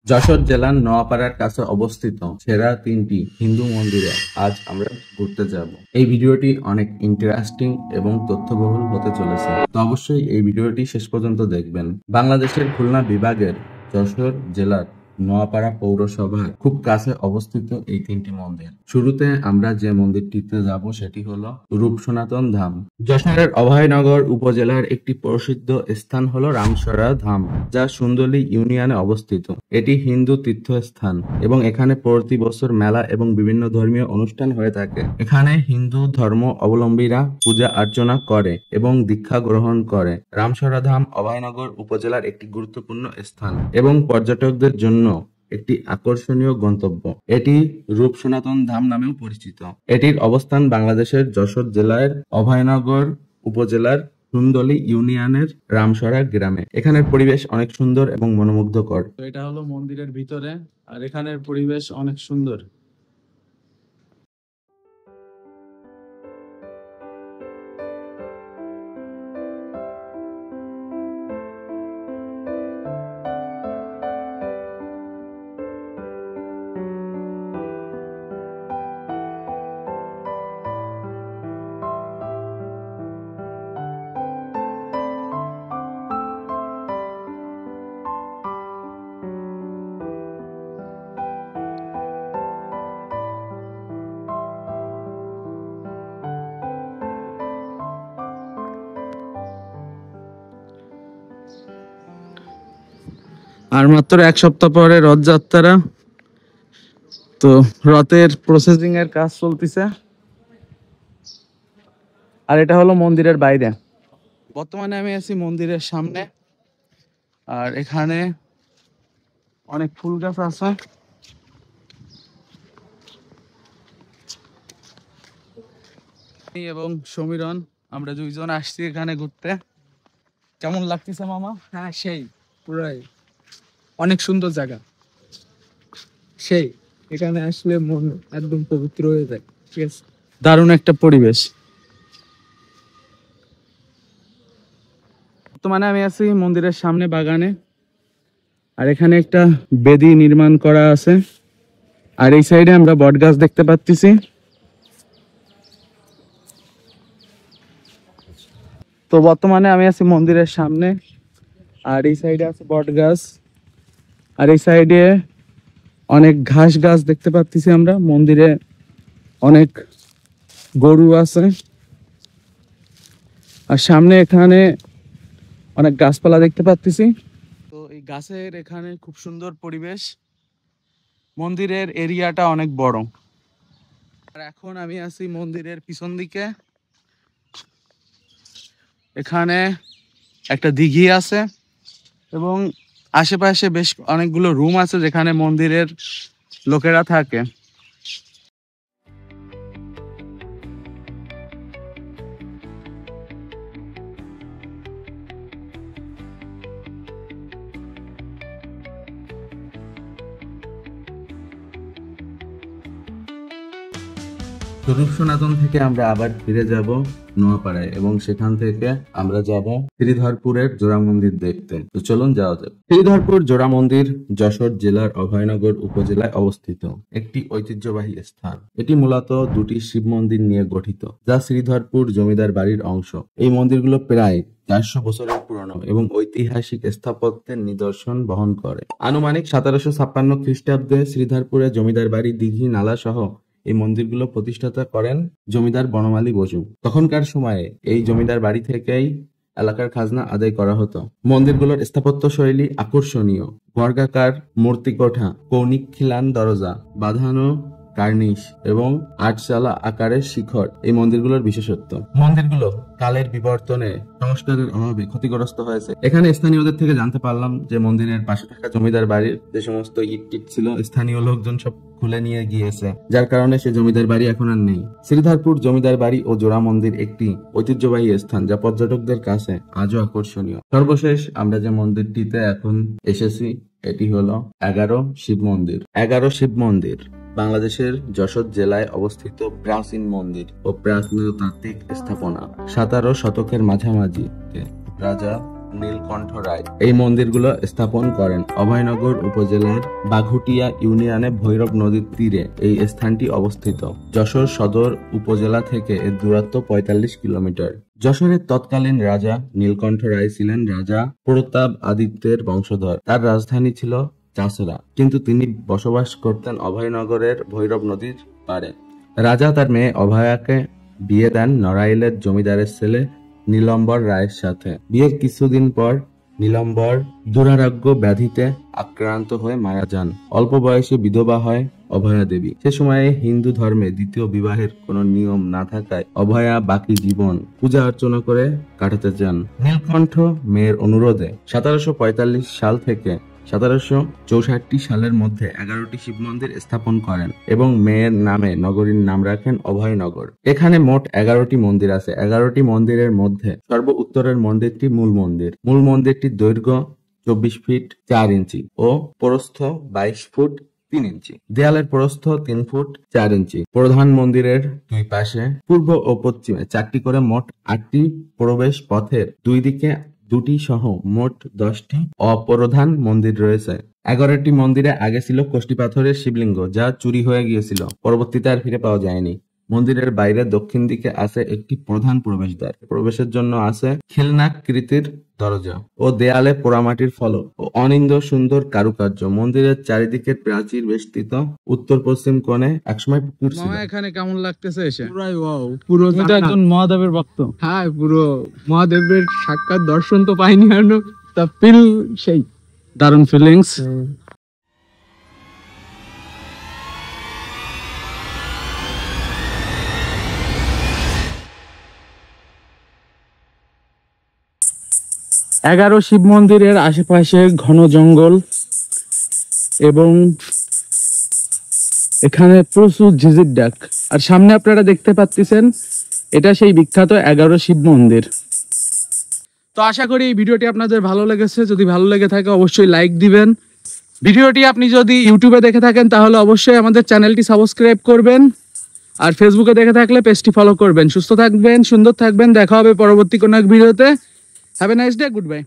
যশোর জেলার নোয়াপাড়ার কাছে অবস্থিত সেরা 3টি হিন্দু মন্দিরে আজ আমরা ঘুরতে যাব। এই ভিডিওটি অনেক ইন্টারেস্টিং এবং তথ্যবহুল হতে চলেছে, তো অবশ্যই এই ভিডিওটি শেষ পর্যন্ত দেখবেন। বাংলাদেশের খুলনা বিভাগের যশোর জেলার নোয়াপাড়া পৌরসভার খুব কাছে অবস্থিত এই 3টি মন্দির। শুরুতে আমরা যে মন্দিরটিতে যাব সেটি হলো রূপ সনাতন ধাম। যশোরের অভয়নগর উপজেলার একটি প্রসিদ্ধ স্থান হলো রামসরা ধাম, যা সুন্দরী ইউনিয়নে অবস্থিত। এটি হিন্দু তীর্থস্থান এবং এখানে প্রতি বছর মেলা এবং বিভিন্ন ধর্মীয় অনুষ্ঠান হয়ে থাকে। এখানে হিন্দু ধর্ম অবলম্বীরা পূজা অর্চনা করে এবং দীক্ষা গ্রহণ করে। রামসরা ধাম অভয়নগর উপজেলার একটি গুরুত্বপূর্ণ স্থান এবং পর্যটকদের জন্য একটি আকর্ষণীয় গন্তব্য। এটি রূপ সনাতন ধাম নামেও পরিচিত। এটির অবস্থান বাংলাদেশের যশোর জেলার অভয়নগর উপজেলার সুন্দরী ইউনিয়নের রামসরা গ্রামে। এখানের পরিবেশ অনেক সুন্দর এবং মনোমুগ্ধকর। তো এটা হলো মন্দিরের ভিতরে, আর এখানের পরিবেশ অনেক সুন্দর। আর মাত্র এক সপ্তাহ পরে রথযাত্রা, তো রথের প্রসেসিং এর কাজ চলতেছে। আর এটা হলো মন্দিরের বাইরে। বর্তমানে আমি আছি মন্দিরের সামনে, আর এখানে অনেক ফুল গাছ আছে। এবং সমীরণ, আমরা দুইজন আসছি এখানে ঘুরতে। কেমন লাগতেছে মামা? হ্যাঁ, সেই পুরাই অনেক সুন্দর জায়গা। সেই এখানে আসলে মন একদম পবিত্র হয়ে যায়। ঠিক আছে, দারুণ একটা পরিবেশ। বর্তমানে আমি আছি মন্দিরের সামনে বাগানে, আর এখানে একটা বেদি নির্মাণ করা আছে, আর এই সাইডে আমরা বট গাছ দেখতে পাচ্ছি। তো বর্তমানে আমি আছি মন্দিরের সামনে, আর এই সাইডে আছে বট গাছ, আর এই সাইডে অনেক ঘাস গাছ দেখতে পাচ্ছি আমরা। মন্দিরে অনেক গরু আছে, আর সামনে এখানে অনেক গাছপালা দেখতে পাচ্ছি। তো এই গাছের এখানে খুব সুন্দর পরিবেশ। মন্দিরের এরিয়াটা অনেক বড়। আর এখন আমি আছি মন্দিরের পিছন দিকে। এখানে একটা দিঘি আছে এবং আশেপাশে বেশ অনেকগুলো রুম আছে যেখানে মন্দিরের লোকেরা থাকে। রূপ সনাতন থেকে আমরা আবার ফিরে যাব নোয়াপাড়ায় এবং সেখান থেকে আমরা যাব শ্রীধরপুরের জোড়া মন্দির দেখতে। তো চলুন যাওয়া যাক। শ্রীধরপুর জোড়া মন্দির যশোর জেলার অভয়নগর উপজেলায় অবস্থিত একটি ঐতিহ্যবাহী স্থান। এটি মূলত দুটি শিব মন্দির নিয়ে গঠিত, যা শ্রীধরপুর জমিদার বাড়ির অংশ। এই মন্দিরগুলো প্রায় 400 বছরের পুরনো এবং ঐতিহাসিক স্থাপত্যের নিদর্শন বহন করে। আনুমানিক 1756 খ্রিস্টাব্দে শ্রীধরপুরে জমিদার বাড়ি, দিঘি, নালা সহ এই মন্দিরগুলো প্রতিষ্ঠাতা করেন জমিদার বনমালী বসু। তখনকার সময়ে এই জমিদার বাড়ি থেকেই এলাকার খাজনা আদায় করা হতো। মন্দিরগুলোর স্থাপত্য শৈলী আকর্ষণীয়। বর্গাকার মূর্তিকোঠা, কৌণিক খিলান দরজা, বাঁধানো কার্নিশ এবং আটচালা আকারের শিখর এই মন্দিরগুলোর বিশেষত্ব। মন্দিরগুলো কালের বিবর্তনে সংস্কারের অভাবে ক্ষতিগ্রস্ত হয়েছে। এখানে স্থানীয়দের থেকে জানতে পারলাম যে মন্দিরের পাশে থাকা জমিদার বাড়ির যে সমস্ত ইট টিট ছিল, স্থানীয় লোকজন সব খুলে নিয়ে গিয়েছে, যার কারণে সে জমিদার বাড়ি এখন আর নেই। শ্রীধরপুর জমিদার বাড়ি ও জোড়া মন্দির একটি ঐতিহ্যবাহী স্থান যা পর্যটকদের কাছে আজও আকর্ষণীয়। সর্বশেষ আমরা যে মন্দিরটিতে এখন এসেছি এটি হলো 11 শিব মন্দির। 11 শিব মন্দির বাংলাদেশের যশোর জেলায় অবস্থিত প্রাচীন মন্দির ও প্রত্নতাত্ত্বিক স্থাপনা। 17 শতকের মাঝামাঝি রাজা নীলকণ্ঠ রায় এই মন্দিরগুলো স্থাপন করেন। অভয়নগর উপজেলার বাঘুটিয়া ইউনিয়নে ভৈরব নদীর তীরে এই স্থানটি অবস্থিত। যশোর সদর উপজেলা থেকে এর দূরত্ব ৪৫ কিলোমিটার। যশোরের তৎকালীন রাজা নীলকণ্ঠ রায় ছিলেন রাজা প্রতাপ আদিত্যের বংশধর। তার রাজধানী ছিল চাষড়া, কিন্তু তিনি বসবাস করতেন অভয়নগরের ভৈরব নদীর পাড়ে। রাজা তার মেয়ে অভয়াকে বিয়ে দেন নড়াইলের জমিদারের ছেলে নীলম্বর রায়ের সাথে। বিয়ের কিছুদিন পর নীলম্বর দুরারোগ্য ব্যাধিতে আক্রান্ত হয়ে মারা যান। অল্প বয়সে বিধবা হয় অভয়া দেবী। সে সময়ে হিন্দু ধর্মে দ্বিতীয় বিবাহের কোনো নিয়ম না থাকায় অভয়া বাকি জীবন পূজা অর্চনা করে কাটাতে চান। নীলকণ্ঠ মেয়ের অনুরোধে ১৭৪৫ সাল থেকে ১৭৬৪ সালের মধ্যে ১১টি শিব মন্দির স্থাপন করেন এবং মেয়ের নামে নগরীর নাম রাখেন অভয়নগর। এখানে মোট ১১টি মন্দির আছে। ১১টি মন্দিরের মধ্যে সর্ব উত্তরের মন্দিরটি মূল মন্দির। মূল মন্দিরটির দৈর্ঘ্য ২৪ ফিট ৪ ইঞ্চি ও প্রস্থ ২২ ফুট ৩ ইঞ্চি। দেয়ালের প্রস্থ ৩ ফুট ৪ ইঞ্চি। প্রধান মন্দিরের দুই পাশে পূর্ব ও পশ্চিমে ৪টি করে মোট ৮টি প্রবেশ পথের দুই দিকে ২টি সহ মোট ১০টি অপ্রধান মন্দির রয়েছে। ১১টি মন্দিরে আগে ছিল কষ্টি পাথরের শিবলিঙ্গ, যা চুরি হয়ে গিয়েছিল, পরবর্তীতে আর ফিরে পাওয়া যায়নি। মন্দিরের বাইরে দক্ষিণ দিকে আছে একটি প্রধান প্রবেশদ্বার। প্রবেশের জন্য আছে খিলনাকৃতির দরজা ও দেয়ালে পোড়ামাটির ফলক ও অনিন্দ সুন্দর কারুকার্য। মন্দিরের চারিদিকের প্রাচীর বেষ্টিত। উত্তর পশ্চিম কোণে একসময় পুকুর ছিল। মামা এখানে কেমন লাগতেছে এসে? পুরাই ওয়াও, পুরো তুমি তো একজন মহাদেবের ভক্ত। হ্যাঁ, পুরো মহাদেবের সাক্ষাৎ দর্শন তো পাইনি আর তা ফিল সেই দারুণ ফিলিংস। এগারো শিব মন্দিরের আশেপাশে ঘন জঙ্গল এবং এখানে প্রচুর ঝিঝির ডাক। আর সামনে আপনারা দেখতে পাচ্ছেন এটা সেই বিখ্যাত ১১ শিব মন্দির। তো আশা করি এই ভিডিওটি আপনাদের ভালো লেগেছে। যদি ভালো লেগে থাকে অবশ্যই লাইক দিবেন। ভিডিওটি আপনি যদি ইউটিউবে দেখে থাকেন তাহলে অবশ্যই আমাদের চ্যানেলটি সাবস্ক্রাইব করবেন, আর ফেসবুকে দেখে থাকলে পেজটি ফলো করবেন। সুস্থ থাকবেন, সুন্দর থাকবেন। দেখা হবে পরবর্তী কোনো এক ভিডিওতে। Have a nice day, good bye.